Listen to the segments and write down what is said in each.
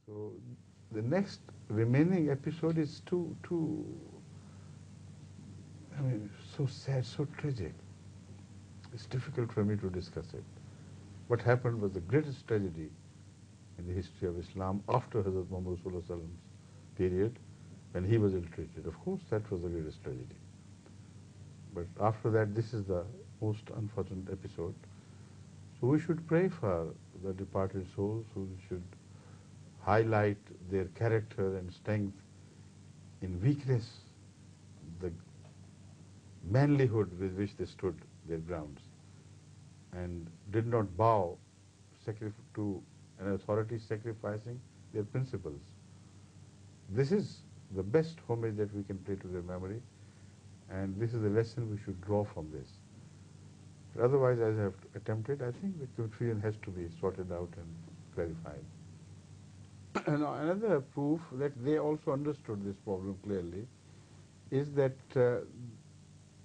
So the next remaining episode is too, I mean, so sad, so tragic. It's difficult for me to discuss it. What happened was the greatest tragedy in the history of Islam after Hazrat Muhammad Sallallahu period, when he was ill-treated. Of course, that was the greatest tragedy. But after that, this is the most unfortunate episode. So we should pray for the departed souls, who should highlight their character and strength in weakness, the manlyhood with which they stood their grounds and did not bow to an authority sacrificing their principles. This is the best homage that we can pay to their memory, and this is the lesson we should draw from this. But otherwise, as I have attempted, I think the confusion has to be sorted out and clarified. Now, another proof that they also understood this problem clearly is that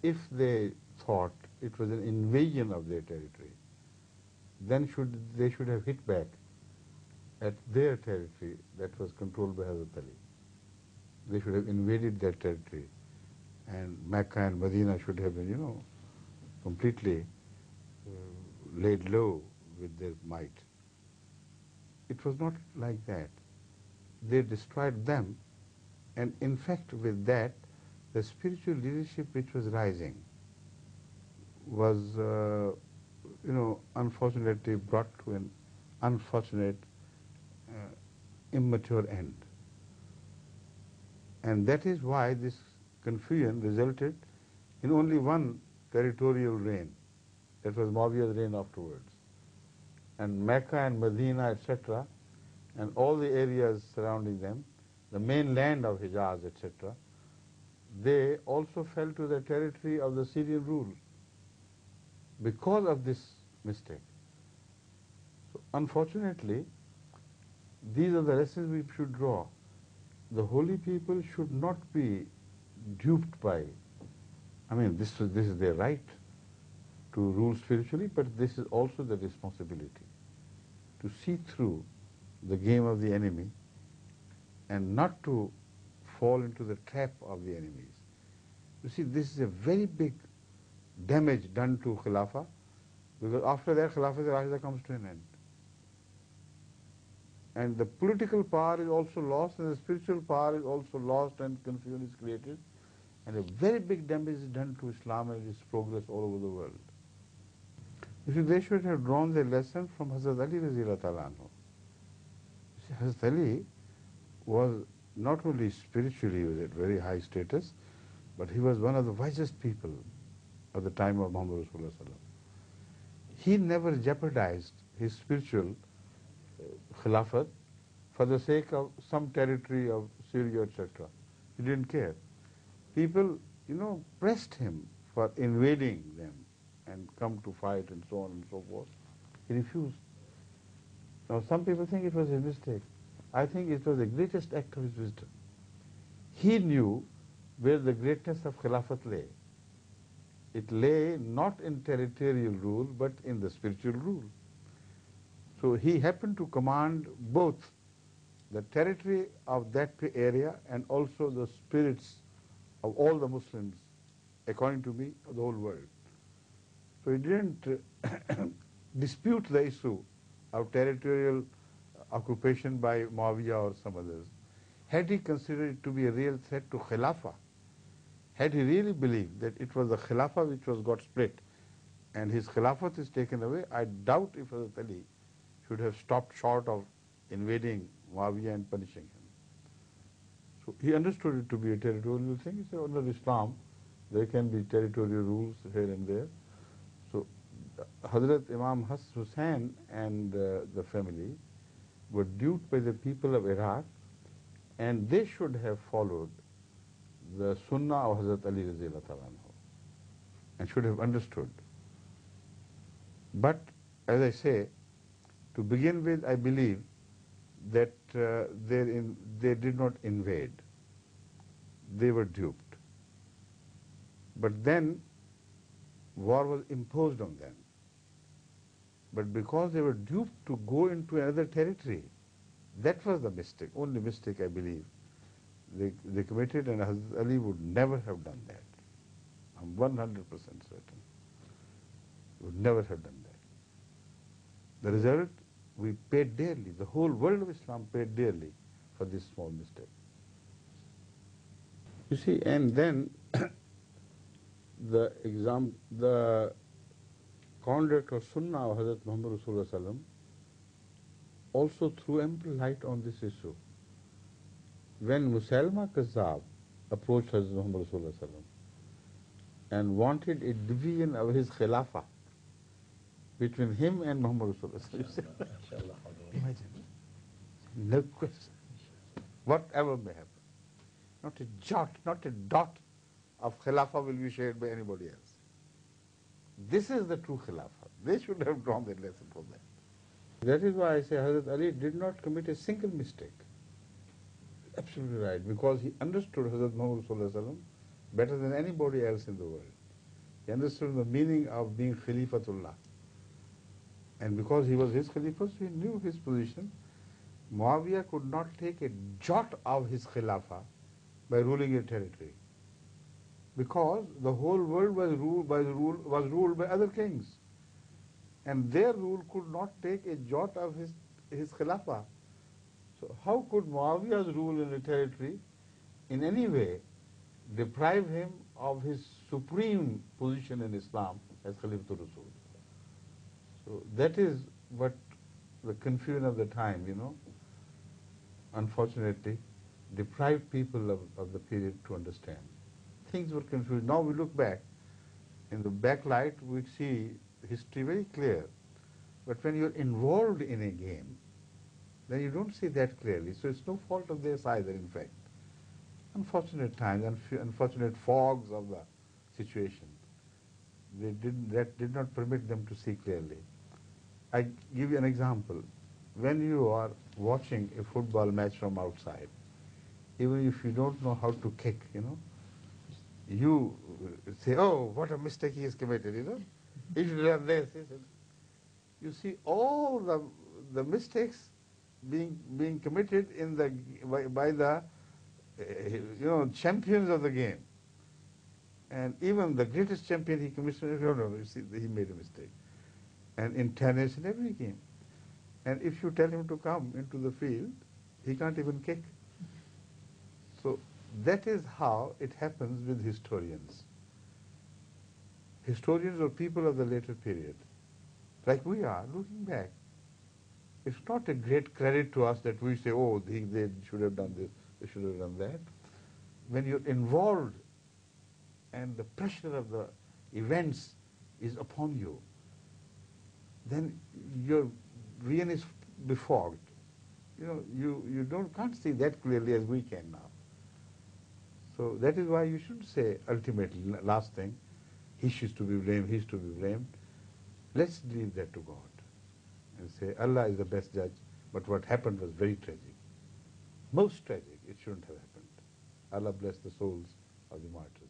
if they thought it was an invasion of their territory, then they should have hit back at their territory that was controlled by Hazrat Ali. They should have invaded that territory, and Mecca and Medina should have been, completely laid low with their might. It was not like that. They destroyed them, and in fact with that, the spiritual leadership which was rising was, unfortunately brought to an unfortunate, immature end. And that is why this confusion resulted in only one territorial reign. That was Muawiyah's reign afterwards. And Mecca and Medina, etc., and all the areas surrounding them, the main land of Hijaz, etc., they also fell to the territory of the Syrian rule because of this mistake. So unfortunately, these are the lessons we should draw. The holy people should not be duped by, this is their right to rule spiritually, but this is also the responsibility to see through the game of the enemy and not to fall into the trap of the enemies. You see, this is a very big damage done to Khilafah, because after that Khilafah Rashida comes to an end. And the political power is also lost, and the spiritual power is also lost, and confusion is created, and a very big damage is done to Islam and its progress all over the world. You see, they should have drawn their lesson from Hazrat Ali Raziyallahu Ta'ala anhu. Hazrat Ali was not only spiritually, he was at very high status, but he was one of the wisest people of the time of Muhammad Rasulullah. He never jeopardized his spiritual Khilafat for the sake of some territory of Syria, etc. He didn't care. People, pressed him for invading them and come to fight and so on and so forth. He refused. Now, some people think it was a mistake. I think it was the greatest act of his wisdom. He knew where the greatness of Khilafat lay. It lay not in territorial rule, but in the spiritual rule. So he happened to command both the territory of that area and also the spirits of all the Muslims, according to me, of the whole world. So he didn't dispute the issue of territorial occupation by Muawiyah or some others. Had he considered it to be a real threat to Khilafah, had he really believed that it was the Khilafah which got split and his Khilafat is taken away, I doubt if Hazrat Ali should have stopped short of invading Muawiyah and punishing him. So he understood it to be a territorial thing. He said, under Islam, there can be territorial rules here and there. So Hazrat Imam Hussain and the family were duped by the people of Iraq, and they should have followed the Sunnah of Hazrat Ali Raziyallahu Ta'ala anhu and should have understood. But as I say, to begin with, I believe that they did not invade. They were duped. But then war was imposed on them. But because they were duped to go into another territory, That was the mistake, only mistake I believe. They committed, and Hazrat Ali would never have done that. I'm 100% certain. He would never have done that. The result, we paid dearly. The whole world of Islam paid dearly for this small mistake. You see, and then the conduct of Sunnah of Hazrat Muhammad Rasulullah Sallam also threw ample light on this issue. When Musaylama Kazzab approached Hazrat Muhammad Rasulullah Sallam and wanted a division of his khilafah between him and Muhammad Rasulullah Sallam, imagine, no question, whatever may happen. Not a jot, not a dot of khilafah will be shared by anybody else. This is the true khilafah. They should have drawn the lesson from that. That is why I say Hazrat Ali did not commit a single mistake. Absolutely right, because he understood Hazrat Muhammad Sallallahu Alaihi Wasallam better than anybody else in the world. He understood the meaning of being Khalifatullah. And because he was his Khalifa, so he knew his position. Muawiyah could not take a jot of his Khilafah by ruling a territory. Because the whole world was ruled by other kings. And their rule could not take a jot of his Khilafah. So how could Muawiyah's rule in a territory in any way deprive him of his supreme position in Islam as Khalifatul Rasul? So that is what the confusion of the time, unfortunately, deprived people of the period to understand. Things were confused. Now we look back. In the backlight, we see history very clear. But when you're involved in a game, then you don't see that clearly. So it's no fault of theirs either, in fact. Unfortunate times, unfortunate fogs of the situation. That did not permit them to see clearly. I give you an example. When you are watching a football match from outside, even if you don't know how to kick, you say, oh, what a mistake he has committed, He should have done this. You see all the mistakes being committed by the champions of the game. And even the greatest champion he commits, no, you see, he made a mistake. And in tennis, in every game. And if you tell him to come into the field, he can't even kick. So that is how it happens with historians. Historians are people of the later period, like we are, looking back. It's not a great credit to us that we say, oh, they should have done this, they should have done that. When you're involved and the pressure of the events is upon you, then your vision is befogged. You can't see that clearly as we can now. So that is why you should say, ultimately, last thing, he is to be blamed, he is to be blamed. Let's leave that to God and say, Allah is the best judge, but what happened was very tragic. Most tragic. It shouldn't have happened. Allah bless the souls of the martyrs.